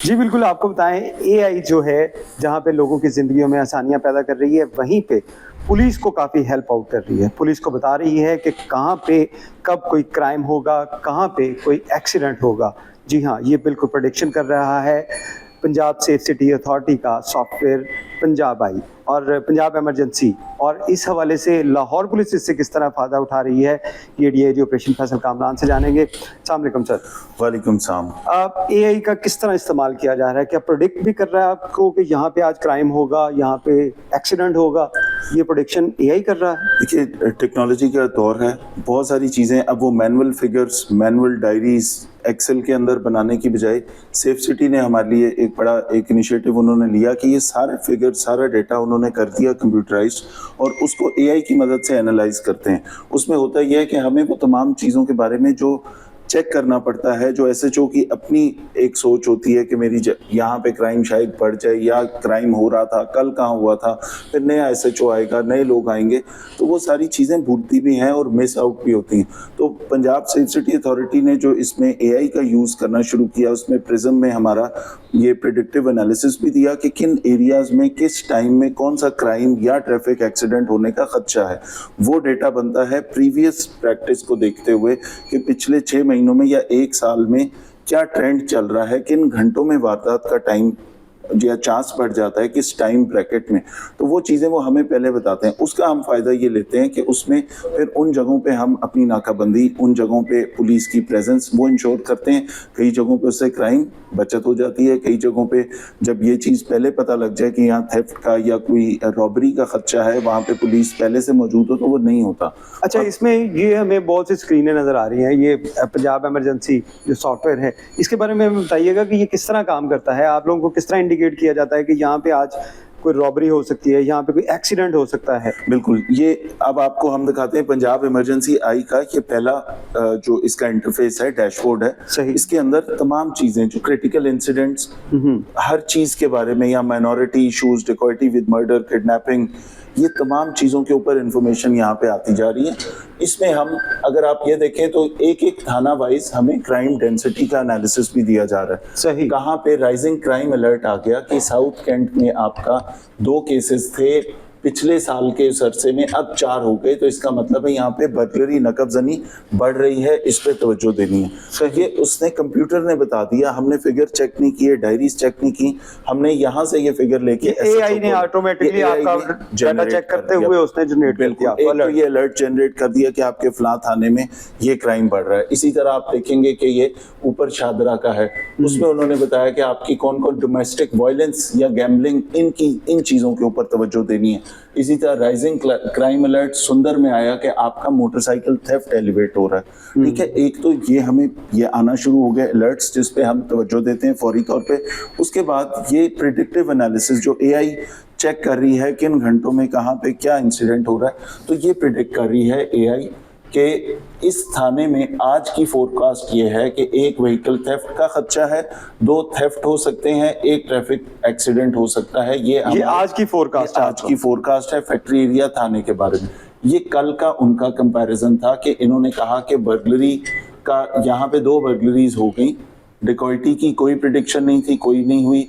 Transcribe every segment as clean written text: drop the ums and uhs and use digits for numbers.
جی بالکل، آپ کو بتائیں اے آئی جو ہے جہاں پہ لوگوں کی زندگیوں میں آسانیاں پیدا کر رہی ہے، وہیں پہ پولیس کو کافی ہیلپ آؤٹ کر رہی ہے. پولیس کو بتا رہی ہے کہ کہاں پہ کب کوئی کرائم ہوگا، کہاں پہ کوئی ایکسیڈنٹ ہوگا. جی ہاں، یہ بالکل پریڈکشن کر رہا ہے پنجاب سیف سٹی اتھارٹی کا سافٹ ویئر پنجاب آئی اور پنجاب ایمرجنسی. اور اس حوالے سے لاہور پولیس اس سے کس طرح فائدہ اٹھا رہی ہے، یہ D I G operation Faisal Kamran سے جانیں گے. السلام علیکم سر. وعلیکم السلام. اے آئی کا کس طرح استعمال کیا جا رہا ہے؟ کیا پروڈکٹ بھی کر رہا ہے آپ کو کہ یہاں پہ آج کرائم ہوگا، یہاں پہ ایکسیڈنٹ ہوگا؟ یہ پروڈکشن اے آئی کر رہا ہے. دیکھیے، ٹیکنالوجی کا دور ہے، بہت ساری چیزیں اب وہ manual figures, manual diaries excel کے اندر بنانے کی بجائے سیف سٹی نے ہمارے لیے ایک بڑا انیشیٹو انہوں نے لیا کہ یہ سارے فگر، سارا ڈیٹا انہوں نے کر دیا کمپیوٹرائزڈ، اور اس کو اے آئی کی مدد سے انالائز کرتے ہیں. اس میں ہوتا یہ ہے کہ ہمیں وہ تمام چیزوں کے بارے میں جو چیک کرنا پڑتا ہے، جو ایس ایچ او کی اپنی ایک سوچ ہوتی ہے کہ میری یہاں پہ کرائم شاید بڑھ جائے، یا کرائم ہو رہا تھا، کل کہاں ہوا تھا، پھر نیا ایس ایچ او آئے گا، نئے لوگ آئیں گے، تو وہ ساری چیزیں بھولتی بھی ہیں اور مس آؤٹ بھی ہوتی ہیں. تو پنجاب سیف سٹی اتھارٹی نے جو اس میں اے آئی کا یوز کرنا شروع کیا، اس میں پرزم میں ہمارا یہ پریڈکٹیو انالیسس بھی دیا کہ کن ایریاز میں کس ٹائم میں کون سا کرائم یا ٹریفک ایکسیڈنٹ ہونے کا خدشہ ہے. وہ ڈیٹا بنتا ہے پریویس پریکٹس کو دیکھتے ہوئے کہ پچھلے 6 مہینوں میں یا 1 سال میں کیا ٹرینڈ چل رہا ہے، کن گھنٹوں میں واردات کا ٹائم یا چانس بڑھ جاتا ہے، کس ٹائم بریکٹ میں. تو وہ چیزیں وہ ہمیں پہلے بتاتے ہیں. اس کا ہم فائدہ یہ لیتے ہیں کہ اس میں پھر ان جگہوں پہ ہم اپنی ناکہ بندی، ان جگہوں پہ پولیس کی پریزنس وہ انشور کرتے ہیں. کئی جگہوں پہ اس سے کرائم بچت ہو جاتی ہے. کئی جگہوں پہ جب یہ چیز پہلے پتہ لگ جائے کہ یہاں تھیفٹ کا یا کوئی رابری کا خدشہ ہے، وہاں پہ پولیس پہلے سے موجود ہو تو وہ نہیں ہوتا. اچھا، اس میں یہ ہمیں بہت سی اسکرینیں نظر آ رہی ہیں. یہ پنجاب ایمرجنسی جو سافٹ ویئر ہے، اس کے بارے میں ہمیں بتائیے گا کہ یہ کس طرح کام کرتا ہے. آپ لوگوں کو کس طرح انڈیکیٹ کیا جاتا ہے کہ یہاں پہ آج کوئی رابری ہو سکتی ہے، یہاں پہ کوئی ایکسیڈنٹ ہو سکتا ہے؟ بالکل. یہ اب آپ کو ہم دکھاتے ہیں پنجاب ایمرجنسی آئی کا یہ پہلا جو اس کا انٹرفیس ہے، ڈیش بورڈ ہے. صحیح. اس کے اندر تمام چیزیں جو کریٹیکل انسیڈنٹس، ہر چیز کے بارے میں، یا minority issues, dacoity with murder, kidnapping, یہ تمام چیزوں کے اوپر انفارمیشن یہاں پہ آتی جا رہی ہے. اس میں ہم اگر آپ یہ دیکھیں تو ایک ایک تھانہ وائز ہمیں کرائم ڈینسٹی کا انالیسس بھی دیا جا رہا ہے. صحیح. کہاں پہ رائزنگ کرائم الرٹ آ گیا کہ ساؤتھ کینٹ میں آپ کا 2 کیسز تھے پچھلے سال کے اس عرصے میں، اب 4 ہو گئے، تو اس کا مطلب ہے یہاں پہ برگلری، نقب زنی بڑھ رہی ہے، اس پہ توجہ دینی ہے. یہ اس نے کمپیوٹر نے بتا دیا، ہم نے فگر چیک نہیں کیے، ڈائریز چیک نہیں کی، ہم نے یہاں سے یہ فگر لے کے اے آئی نے آٹومیٹکلی آپ کا ڈیٹا چیک کرتے ہوئے اس نے جنریٹ کر دیا. ایک تو یہ الرٹ جنریٹ کر دیا کہ آپ کے فلاں تھانے میں یہ کرائم بڑھ رہا ہے. اسی طرح آپ دیکھیں گے کہ یہ اوپر شادرہ کا ہے، اس میں انہوں نے بتایا کہ آپ کی کون کون ڈومیسٹک وائلنس یا گیمبلنگ، ان چیزوں کے اوپر توجہ دینی ہے. اسی طرح رائزنگ کرائم الرٹ سندر میں آیا کہ آپ کا موٹر سائیکل تھیفٹ ایلیویٹ ہو رہا ہے. ٹھیک ہے، ایک تو یہ ہمیں یہ آنا شروع ہو گئے الرٹس جس پہ ہم توجہ دیتے ہیں فوری طور پہ. اس کے بعد یہ پریڈکٹیو انالیسس جو اے آئی چیک کر رہی ہے کن گھنٹوں میں کہاں پہ کیا انسیڈنٹ ہو رہا ہے، تو یہ پریڈکٹ کر رہی ہے اے آئی کہ اس تھانے میں آج کی فورکاسٹ یہ ہے کہ 1 وہیکل تھیفٹ کا خدشہ ہے، 2 تھیفٹ ہو سکتے ہیں، 1 ٹریفک ایکسیڈنٹ ہو سکتا ہے. یہ آج کی فورکاسٹ ہے فیکٹری ایریا تھانے کے بارے میں. یہ کل کا ان کا کمپیریزن تھا کہ انہوں نے کہا کہ برگلری کا یہاں پہ 2 برگلریز ہو گئی، ڈیکوئٹی کی کوئی پریڈکشن نہیں تھی، کوئی نہیں ہوئی،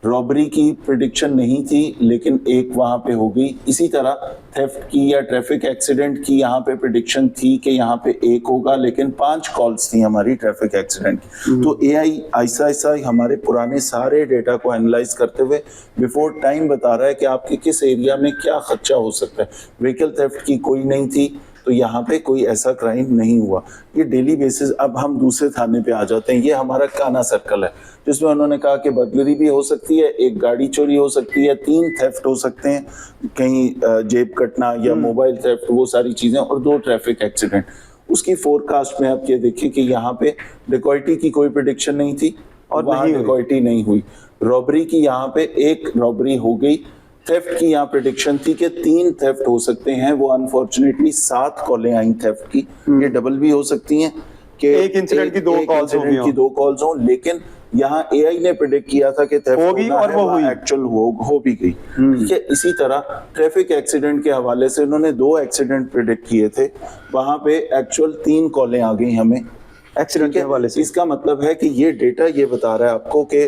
رابری کی پریڈکشن نہیں تھی لیکن 1 وہاں پہ ہو گئی. اسی طرح تھیفٹ کی یا ٹریفک ایکسیڈنٹ کی یہاں پہ پریڈکشن تھی کہ یہاں پہ 1 ہوگا، لیکن 5 کالز تھیں ہماری ٹریفک ایکسیڈنٹ کی. تو اے آئی ایسا ایسا ہمارے پرانے سارے ڈیٹا کو انالائز کرتے ہوئے بیفور ٹائم بتا رہا ہے کہ آپ کے کس ایریا میں کیا خدشہ ہو سکتا ہے. وہیکل تھیفٹ کی کوئی نہیں تھی تو یہاں پہ کوئی ایسا کرائم نہیں ہوا. یہ ڈیلی بیسز. اب ہم دوسرے تھانے پہ آ جاتے ہیں. یہ ہمارا کانا سرکل ہے جس میں انہوں نے کہا کہ برگلری بھی ہو سکتی ہے، 1 گاڑی چوری ہو سکتی ہے، 3 تھیفٹ ہو سکتے ہیں، کہیں جیب کٹنا یا موبائل تھیفٹ، وہ ساری چیزیں، اور 2 ٹریفک ایکسیڈنٹ. اس کی فورکاسٹ میں آپ یہ دیکھیں کہ یہاں پہ ڈیکوئٹی کی کوئی پریڈکشن نہیں تھی اور وہاں ڈیکوئٹی نہیں ہوئی. رابری کی یہاں پہ 1 رابری ہو گئی. تھیفٹ کی یہاں پریڈکشن تھی کہ 3 تھیفٹ ہو سکتے ہیں، وہ انفارچونیٹلی 7 کالیں آئیں تھیفٹ کی. یہ ڈبل بھی ہو سکتی ہیں کہ ایک انسیڈنٹ کی 2 کالز ہوں، لیکن یہاں اے آئی نے پریڈکٹ کیا تھا کہ تھیفٹ ہوگی اور وہ ہوئی، ایکچوئل ہو بھی گئی. ٹھیک ہے. اسی طرح ٹریفک ایکسیڈنٹ کے حوالے سے انہوں نے 2 ایکسیڈنٹ پریڈکٹ کیے تھے، وہاں پہ ایکچوئل 3 کالیں آ گئی ہمیں ایکسیڈنٹ کے حوالے سے. اس کا مطلب ہے کہ یہ ڈیٹا یہ بتا رہا ہے آپ کو کہ